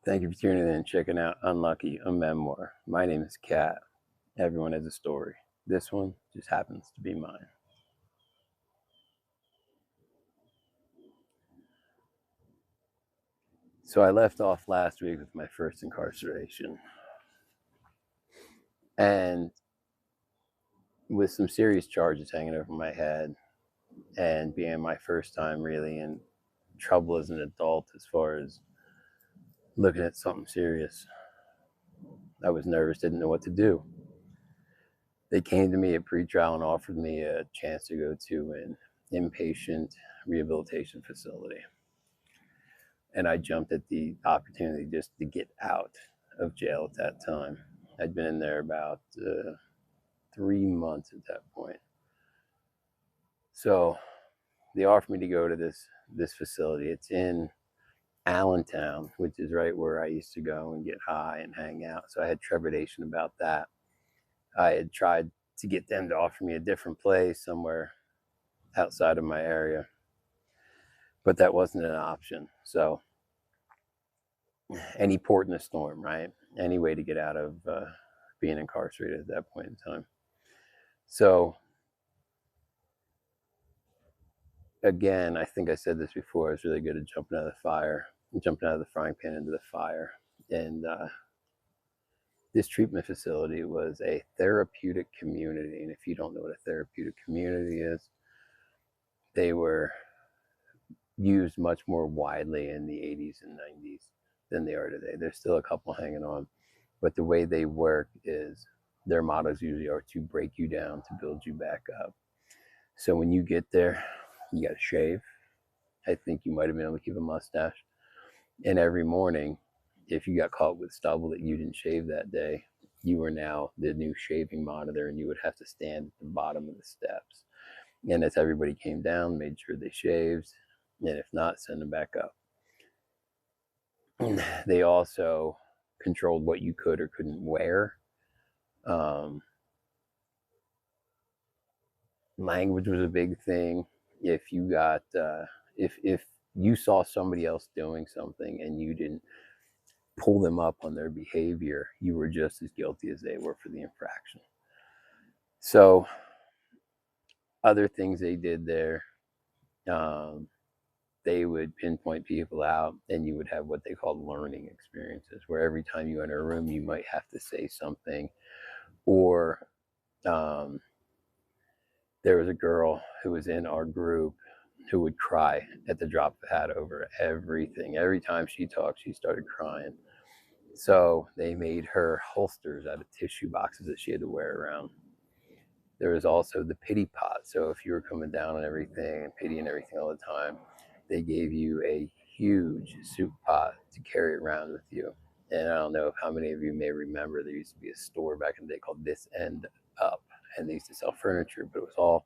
Thank you for tuning in and checking out Unlucky, a memoir. My name is Kat. Everyone has a story. This one just happens to be mine. So I left off last week with my first incarceration. And with some serious charges hanging over my head and being my first time really in trouble as an adult as far as looking at something serious, I was nervous, didn't know what to do. They came to me at pretrial and offered me a chance to go to an inpatient rehabilitation facility. And I jumped at the opportunity just to get out of jail at that time. I'd been in there about 3 months at that point. So they offered me to go to this facility. It's in Allentown, which is right where I used to go and get high and hang out. So I had trepidation about that. I had tried to get them to offer me a different place somewhere outside of my area, but that wasn't an option. So any port in a storm, right? Any way to get out of being incarcerated at that point in time. So again, I think I said this before, I was really good at jumping out of the frying pan into the fire. And this treatment facility was a therapeutic community. And if you don't know what a therapeutic community is, they were used much more widely in the 80s and 90s than they are today. There's still a couple hanging on, but the way they work is their mottos usually are to break you down to build you back up. So when you get there, you got to shave. I think you might have been able to keep a mustache. And every morning, if you got caught with stubble that you didn't shave that day, you were now the new shaving monitor, and you would have to stand at the bottom of the steps. And as everybody came down, made sure they shaved, and if not, send them back up. They also controlled what you could or couldn't wear. Language was a big thing. If you got if you saw somebody else doing something and you didn't pull them up on their behavior, you were just as guilty as they were for the infraction. So other things they did there, they would pinpoint people out, and you would have what they called learning experiences, where every time you enter a room, you might have to say something. Or there was a girl who was in our group who would cry at the drop of a hat over everything. Every time she talked, she started crying. So they made her holsters out of tissue boxes that she had to wear around. There was also the pity pot. So if you were coming down on everything and pitying everything all the time, they gave you a huge soup pot to carry around with you. And I don't know if how many of you may remember, there used to be a store back in the day called This End Up, and they used to sell furniture, but it was all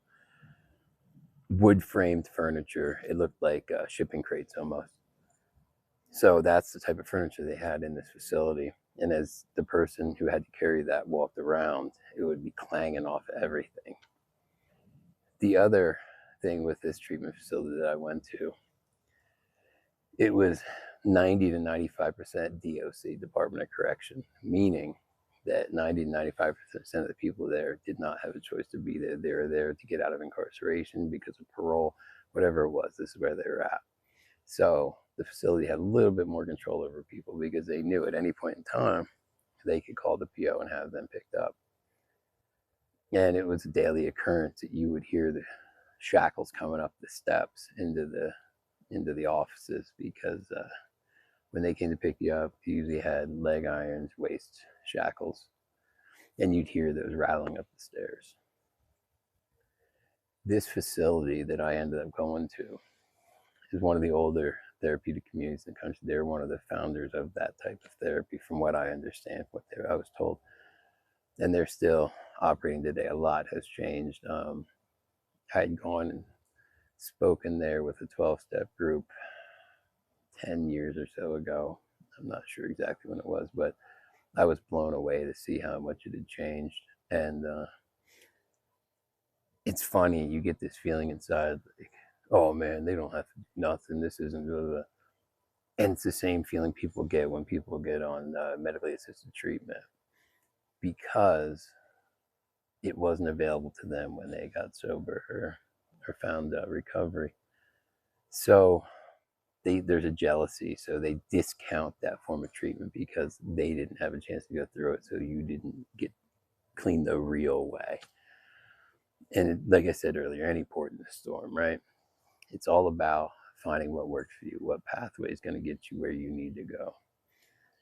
wood framed furniture. It looked like shipping crates almost. So that's the type of furniture they had in this facility. And as the person who had to carry that walked around, it would be clanging off everything. The other thing with this treatment facility that I went to, it was 90 to 95% DOC, Department of Correction, meaning that 90 to 95% of the people there did not have a choice to be there. They were there to get out of incarceration because of parole, whatever it was. This is where they were at. So the facility had a little bit more control over people because they knew at any point in time they could call the PO and have them picked up. And it was a daily occurrence that you would hear the shackles coming up the steps into the offices, because when they came to pick you up, you usually had leg irons, waist shackles, and you'd hear those rattling up the stairs. This facility that I ended up going to is one of the older therapeutic communities in the country. They're one of the founders of that type of therapy, from what I understand, I was told. And they're still operating today. A lot has changed. I had gone and spoken there with a 12-step group 10 years or so ago. I'm not sure exactly when it was, but I was blown away to see how much it had changed. And it's funny, you get this feeling inside, like, oh man, they don't have to do nothing. This isn't blah, blah. And it's the same feeling people get when people get on medically assisted treatment, because it wasn't available to them when they got sober or found recovery. So there's a jealousy. So they discount that form of treatment because they didn't have a chance to go through it. So you didn't get clean the real way. And like I said earlier, any port in the storm, right? It's all about finding what works for you, what pathway is going to get you where you need to go.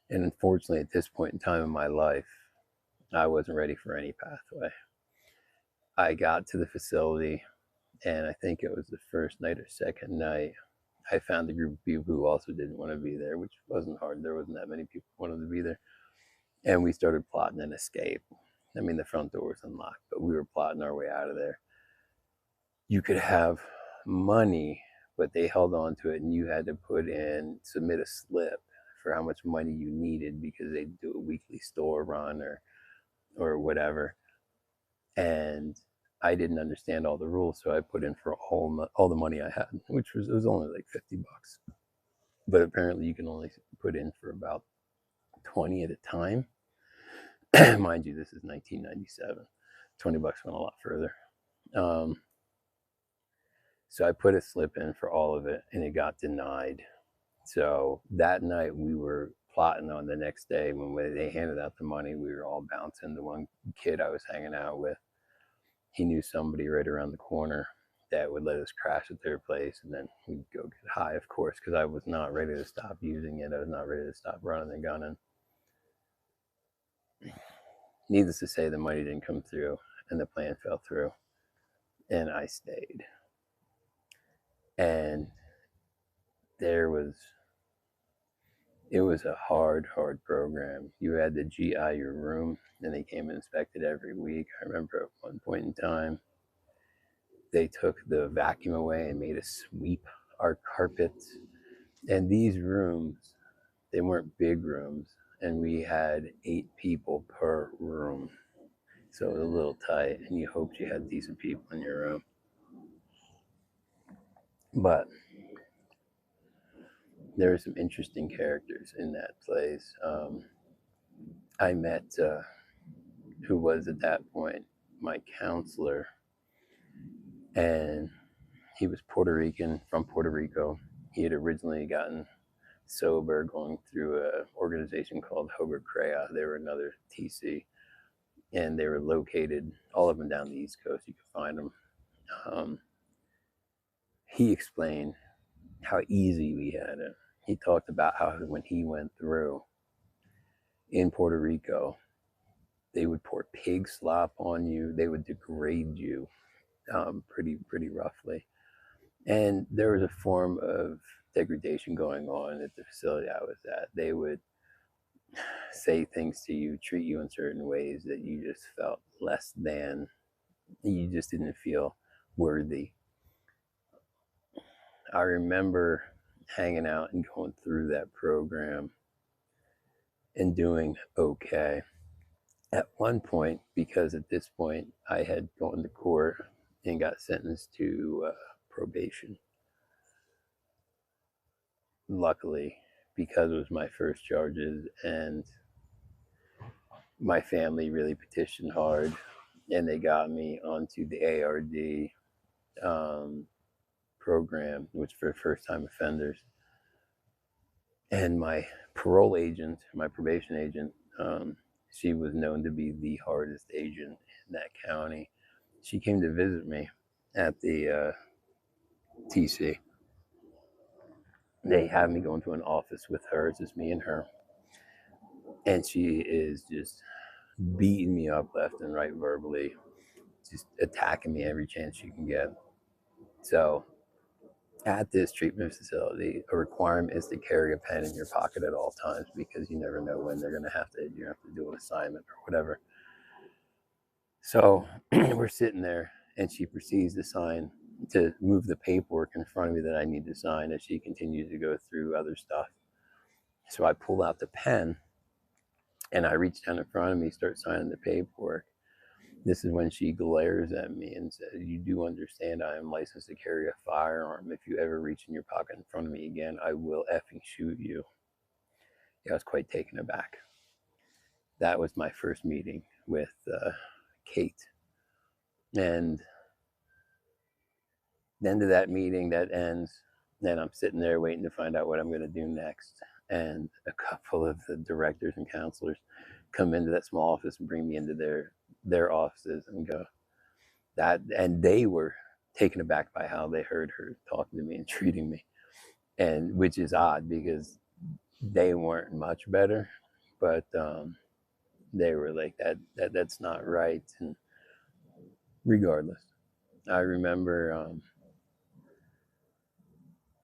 And unfortunately, at this point in time in my life, I wasn't ready for any pathway. I got to the facility, and I think it was the first night or second night, I found a group of people who also didn't want to be there, which wasn't hard. There wasn't that many people who wanted to be there. And we started plotting an escape. I mean, the front door was unlocked, but we were plotting our way out of there. You could have money, but they held on to it, and you had to submit a slip for how much money you needed, because they'd do a weekly store run or whatever. And I didn't understand all the rules, so I put in for all the money I had, which was only like $50. But apparently, you can only put in for about 20 at a time. Mind you, this is 1997. $20 went a lot further. So I put a slip in for all of it, and it got denied. So that night we were plotting on the next day when they handed out the money. We were all bouncing. The one kid I was hanging out with, he knew somebody right around the corner that would let us crash at their place, and then we'd go get high, of course, because I was not ready to stop using it. I was not ready to stop running and gunning. Needless to say, the money didn't come through, and the plan fell through, and I stayed. And it was a hard program. You had to GI your room, and they came and inspected every week. I remember at one point in time, they took the vacuum away and made us sweep our carpets. And these rooms, they weren't big rooms, and we had 8 people per room. So it was a little tight, and you hoped you had decent people in your room. But there were some interesting characters in that place. I met, who was at that point my counselor, and he was Puerto Rican, from Puerto Rico. He had originally gotten sober going through an organization called Hogar Crea. They were another TC, and they were located all up and down the East Coast. You could find them. He explained how easy we had it. He talked about how when he went through in Puerto Rico, they would pour pig slop on you. They would degrade you pretty roughly. And there was a form of degradation going on at the facility I was at. They would say things to you, treat you in certain ways that you just felt less than. You just didn't feel worthy. I remember hanging out and going through that program and doing okay. At one point, because at this point I had gone to court and got sentenced to probation. Luckily, because it was my first charges, and my family really petitioned hard, and they got me onto the ARD program, which for first-time offenders. And my parole agent, my probation agent, she was known to be the hardest agent in that county. She came to visit me at the TC. They have me go into an office with her. It's just me and her. And she is just beating me up left and right verbally, just attacking me every chance she can get. So at this treatment facility, a requirement is to carry a pen in your pocket at all times, because you never know when they're going to have to do an assignment or whatever. So we're sitting there, and she proceeds to move the paperwork in front of me that I need to sign as she continues to go through other stuff. So I pull out the pen, and I reach down in front of me, start signing the paperwork. This is when she glares at me and says, "You do understand I am licensed to carry a firearm. If you ever reach in your pocket in front of me again, I will effing shoot you." Yeah, I was quite taken aback. That was my first meeting with Kate. And the end of that meeting, that ends. Then I'm sitting there waiting to find out what I'm going to do next. And a couple of the directors and counselors come into that small office and bring me into their offices and go that, and they were taken aback by how they heard her talking to me and treating me, and which is odd because they weren't much better, but they were like that's not right. And regardless, I remember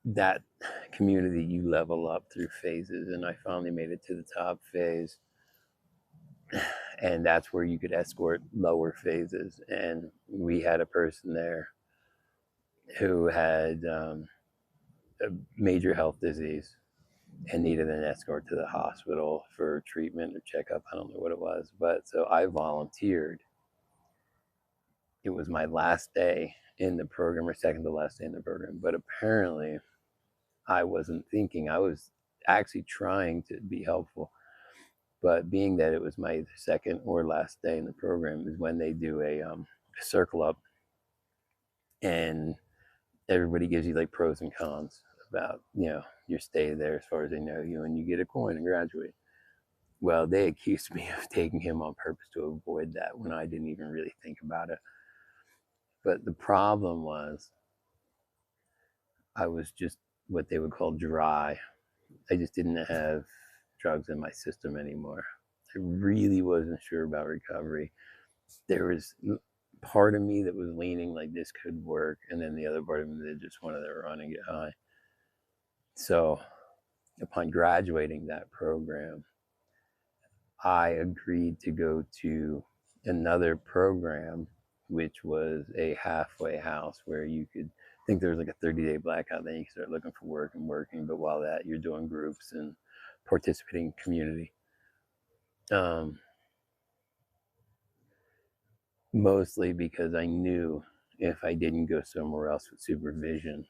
that community, you level up through phases, and I finally made it to the top phase, and that's where you could escort lower phases. And we had a person there who had a major health disease and needed an escort to the hospital for treatment or checkup. I don't know what it was, but so I volunteered. It was my last day in the program, or second to last day in the program, but apparently I wasn't thinking. I was actually trying to be helpful, but being that it was my second or last day in the program is when they do a circle up, and everybody gives you like pros and cons about your stay there as far as they know you, and you get a coin and graduate. Well, they accused me of taking him on purpose to avoid that when I didn't even really think about it. But the problem was I was just what they would call dry. I just didn't have drugs in my system anymore. I really wasn't sure about recovery. There was part of me that was leaning like this could work, and then the other part of me that just wanted to run and get high. So upon graduating that program, I agreed to go to another program, which was a halfway house where you could think there was like a 30-day blackout, then you can start looking for work and working. But while that, you're doing groups and participating in community. Mostly because I knew if I didn't go somewhere else with supervision,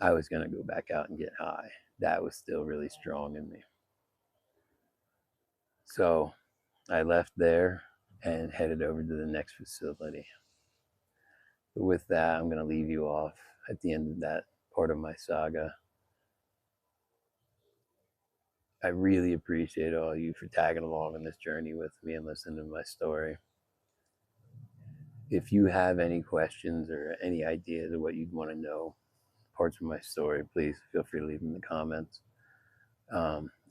I was going to go back out and get high. That was still really strong in me. So I left there and headed over to the next facility. But with that, I'm going to leave you off at the end of that part of my saga. I really appreciate all you for tagging along on this journey with me and listening to my story. If you have any questions or any ideas of what you'd want to know, parts of my story, please feel free to leave them in the comments.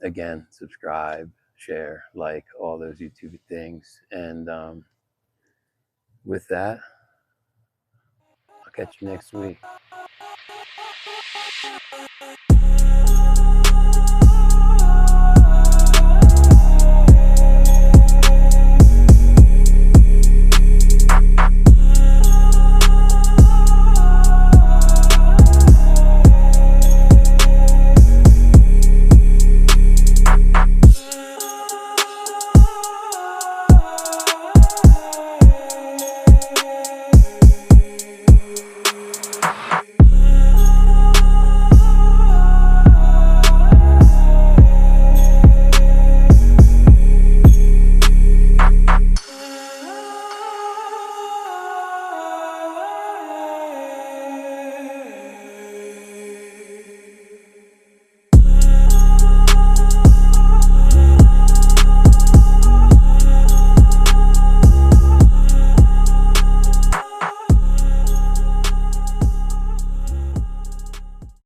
Again, subscribe, share, like, all those YouTube things. And with that, I'll catch you next week.